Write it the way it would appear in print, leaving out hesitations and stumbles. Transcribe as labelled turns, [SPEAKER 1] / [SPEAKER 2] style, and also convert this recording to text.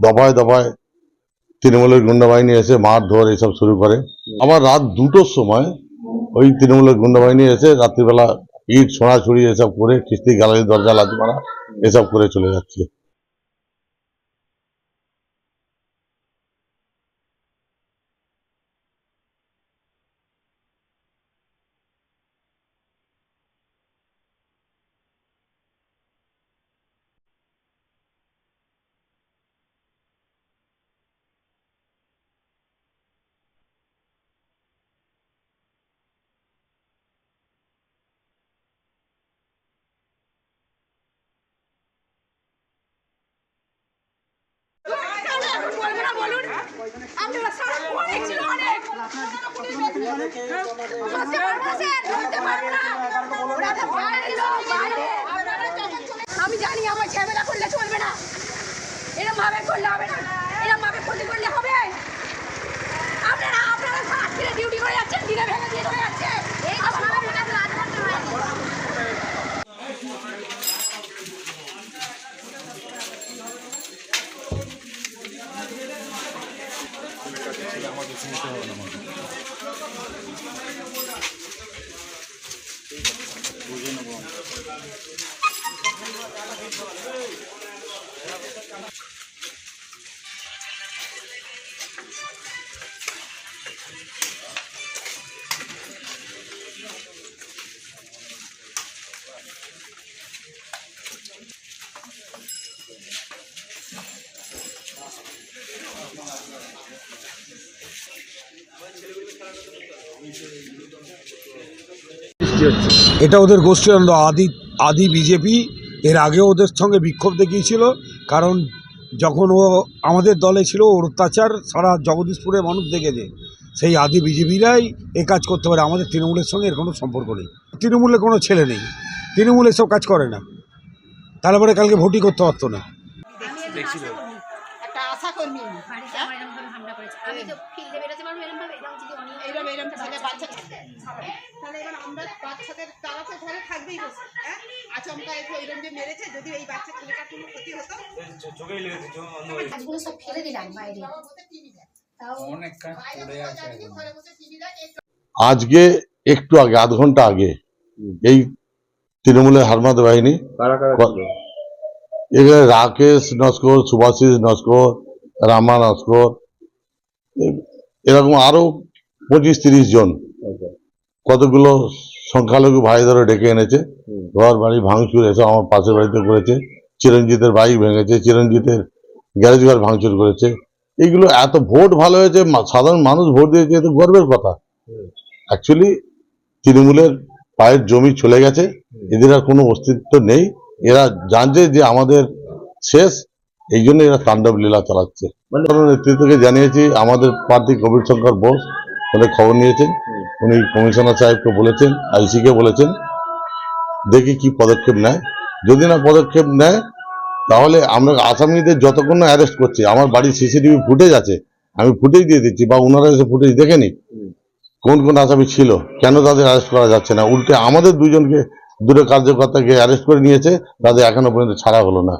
[SPEAKER 1] দফায় দফায় তৃণমূলের গুন্ডা বাহিনী এসে মারধর এসব শুরু করে। আবার রাত 2টোর সময় ওই তৃণমূলের গুন্ডা বাহিনী এসে রাত্রিবেলা ইট ছোঁড়াছুড়ি এসব করে কিস্তি গ্যালারি দরজা লাথি মারা এসব করে চলে যাচ্ছে।
[SPEAKER 2] আমি জানি আমার ঝামেলা করলে চলবে না, এরকম ভাবে করলে হবে না, এরকম ভাবে ক্ষতি করলে হবে। আপনারা আজকে ডিউটি করে যাচ্ছেন, দিনে ভেঙে দিয়ে চলে যাচ্ছে।
[SPEAKER 3] এটা ওদের গোষ্ঠী আদি বিজেপি। এর আগে ওদের সঙ্গে বিক্ষোভ দেখিয়েছিল, কারণ যখন ও আমাদের দলে ছিল ওর অত্যাচার সারা জগদীশপুরের মানুষ দেখেছে। সেই আদি বিজেপিরাই এ কাজ করতে পারে, আমাদের তৃণমূলের সঙ্গে এর কোনো সম্পর্ক নেই। তৃণমূলে কোনো ছেলে নেই, তৃণমূল এসব কাজ করে না, তারপরে কালকে ভোটই করতে পারতো না।
[SPEAKER 2] একটা আশা কর্মী আমি তো ফিল্ডে বেরোতে পারবো এরকম ছেলে বাচ্চা, তাহলে এবার আমরা বাচ্চাদের তারা তো ঘরে থাকবেই বসে, হ্যাঁ আচমকা এসে এরকম যে মেরেছে, যদি এই বাচ্চা ছেলেটার কোনো ক্ষতি হতো চোখেই লেগেছে। আজগুলো সব ফেলে দিলাম বাইরে, অনেক কাজ পড়ে আছে।
[SPEAKER 1] আজকে একটু আগে, আধ ঘন্টা আগে, এই তৃণমূলের হারমাদ বাহিনী এখানে রাকেশ নস্কর, সুভাষিস নস্কর, রামা নস্কর, এরকম আরো 25-30 জন কতগুলো সংখ্যালঘু ভাই ধরে ডেকে এনেছে। ঘর বাড়ি ভাঙচুর এসব আমার পাশের বাড়িতে করেছে, চিরঞ্জিতের বাইক ভেঙেছে, চিরঞ্জিতের গ্যারেজ ঘর ভাঙচুর করেছে। এইগুলো এত ভোট ভালো হয়েছে, সাধারণ মানুষ ভোট দিয়েছে, এত গর্বের কথা। অ্যাকচুয়ালি তৃণমূলের পায়ের জমি চলে গেছে, এদের আর কোনো অস্তিত্ব নেই। এরা জানছে যে আমাদের শেষ, এই জন্য এরা তাণ্ডব লীলা চালাচ্ছে। নেতৃত্বকে জানিয়েছি, আমাদের প্রার্থী কবির শঙ্কর বোস উনি খবর নিয়েছেন, উনি কমিশনার সাহেবকে বলেছেন, আইসিকে বলেছেন, দেখি কি পদক্ষেপ নেয়। যদি না পদক্ষেপ নেয় তাহলে আমরা আসামিদের যতক্ষণ না অ্যারেস্ট করছি, আমার বাড়ির সিসিটিভি ফুটেজ আছে, আমি ফুটেজ দিয়ে দিচ্ছি, বা ওনারা এসে ফুটেজ দেখেনি কোন কোন আসামি ছিল, কেন তাদের অ্যারেস্ট করা যাচ্ছে না। উল্টে আমাদের দুটো কার্যকর্তাকে অ্যারেস্ট করে নিয়েছে, তাদের এখনো পর্যন্ত ছাড়া হলো না।